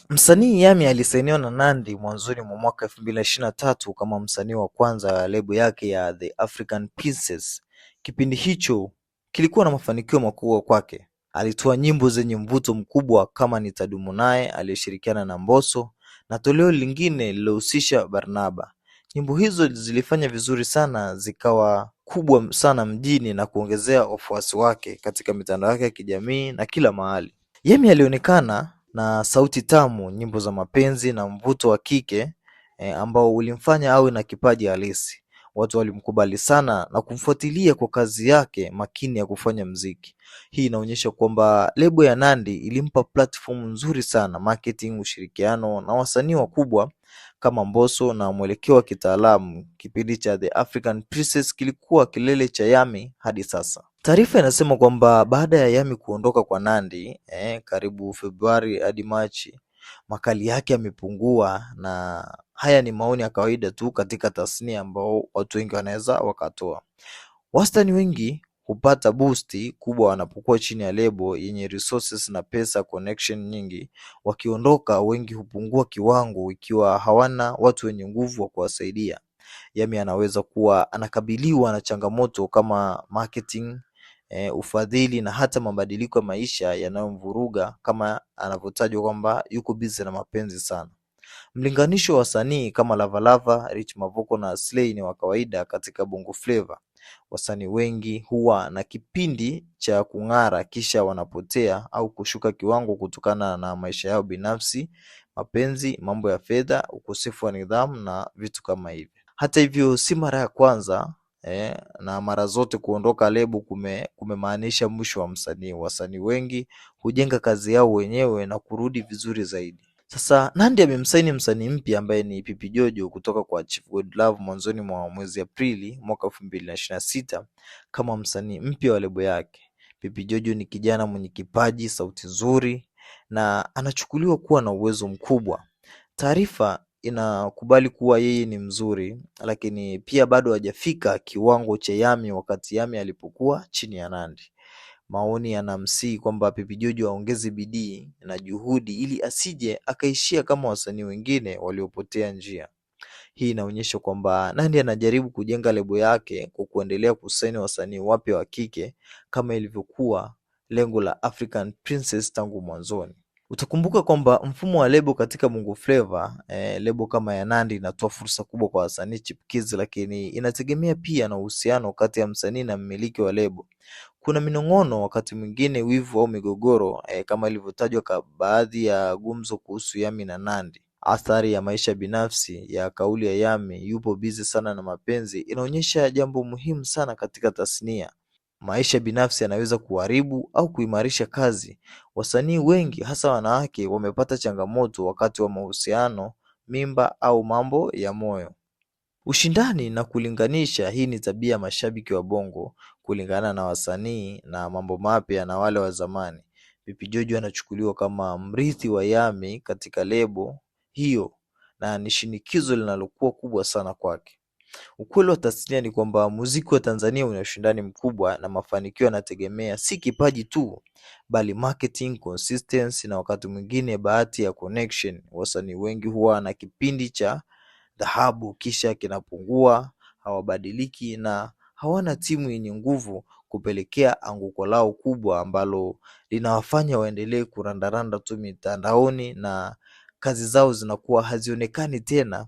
Msanii Yammy alisainiwa na Nandy mwanzoni mwa mwaka 2023 kama msanii wa kwanza wa lebo yake ya The African Princess. Kipindi hicho kilikuwa na mafanikio makubwa kwake. Alitoa nyimbo zenye mvuto mkubwa kama Nitadumu Naye aliyoshirikiana na Mbosso na toleo lingine lilohusisha Barnaba. Nyimbo hizo zilifanya vizuri sana, zikawa kubwa sana mjini na kuongezea wafuasi wake katika mitandao yake ya kijamii na kila mahali. Yammy alionekana na sauti tamu, nyimbo za mapenzi na mvuto wa kike ambao ulimfanya awe na kipaji halisi. Watu walimkubali sana na kumfuatilia kwa kazi yake makini ya kufanya mziki. Hii inaonyesha kwamba lebo ya Nandy ilimpa platform nzuri sana, marketing, ushirikiano na wasanii wakubwa kama Mbosso na mwelekeo wa kitaalamu. Kipindi cha The African Princess kilikuwa kilele cha Yammy hadi sasa. Taarifa inasema kwamba baada ya Yammy kuondoka kwa Nandy karibu Februari hadi Machi, makali yake yamepungua, na haya ni maoni ya kawaida tu katika tasnia ambao watu wengi wanaweza wakatoa. Wastani wengi hupata boosti kubwa wanapokuwa chini ya lebo yenye resources na pesa connection nyingi. Wakiondoka, wengi hupungua kiwango ikiwa hawana watu wenye nguvu wa kuwasaidia. Yammy anaweza kuwa anakabiliwa na changamoto kama marketing, ufadhili na hata mabadiliko ya maisha yanayomvuruga, kama anavyotajwa kwamba yuko busy na mapenzi sana. Mlinganisho wa wasanii kama Lavalava, Rich Mavoko na Slay ni wa kawaida katika Bongo Flava. Wasanii wengi huwa na kipindi cha kung'ara kisha wanapotea au kushuka kiwango kutokana na maisha yao binafsi, mapenzi, mambo ya fedha, ukosefu wa nidhamu na vitu kama hivi. Hata hivyo si mara ya kwanza na mara zote kuondoka lebo kumemaanisha mwisho wa msanii. Wasanii wengi hujenga kazi yao wenyewe na kurudi vizuri zaidi. Sasa Nandy amemsaini msanii mpya ambaye ni Pipi Jojo kutoka kwa Chief Godlove mwanzoni mwa mwezi Aprili mwaka 2026 kama msanii mpya wa lebo yake. Pipi Jojo ni kijana mwenye kipaji, sauti nzuri na anachukuliwa kuwa na uwezo mkubwa. Taarifa inakubali kuwa yeye ni mzuri, lakini pia bado hajafika kiwango cha Yammy wakati Yammy alipokuwa chini ya Nandy. Maoni yanamsihi kwamba Pipi Jojo aongeze bidii na juhudi ili asije akaishia kama wasanii wengine waliopotea njia. Hii inaonyesha kwamba Nandy anajaribu kujenga lebo yake kwa kuendelea kusaini wasanii wapya wa kike kama ilivyokuwa lengo la African Princess tangu mwanzoni. Utakumbuka kwamba mfumo wa lebo katika Bongo Flava, lebo kama ya Nandy inatoa fursa kubwa kwa wasanii chipukizi, lakini inategemea pia na uhusiano kati ya msanii na mmiliki wa lebo. Kuna minong'ono, wakati mwingine wivu au migogoro kama ilivyotajwa baadhi ya gumzo kuhusu Yammy na Nandy. Athari ya maisha binafsi ya kauli ya Yammy, yupo busy sana na mapenzi, inaonyesha jambo muhimu sana katika tasnia. Maisha binafsi yanaweza kuharibu au kuimarisha kazi. Wasanii wengi hasa wanawake wamepata changamoto wakati wa mahusiano, mimba au mambo ya moyo. Ushindani na kulinganisha, hii ni tabia ya mashabiki wa Bongo, kulingana na wasanii na mambo mapya na wale wa zamani. Pipi Jojo anachukuliwa kama mrithi wa Yammy katika lebo hiyo na ni shinikizo linalokuwa kubwa sana kwake. Ukweli wa tasnia ni kwamba muziki wa Tanzania una ushindani mkubwa na mafanikio yanategemea si kipaji tu, bali marketing, consistency na wakati mwingine bahati ya connection. Wasanii wengi huwa na kipindi cha dhahabu kisha kinapungua, hawabadiliki na hawana timu yenye nguvu kupelekea anguko lao kubwa ambalo linawafanya waendelee kurandaranda tu mitandaoni na kazi zao zinakuwa hazionekani tena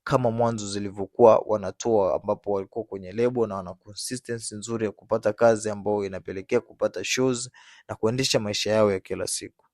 kama mwanzo zilivyokuwa wanatoa, ambapo walikuwa kwenye lebo na wana consistency nzuri ya kupata kazi ambayo inapelekea kupata shows na kuendesha maisha yao ya kila siku.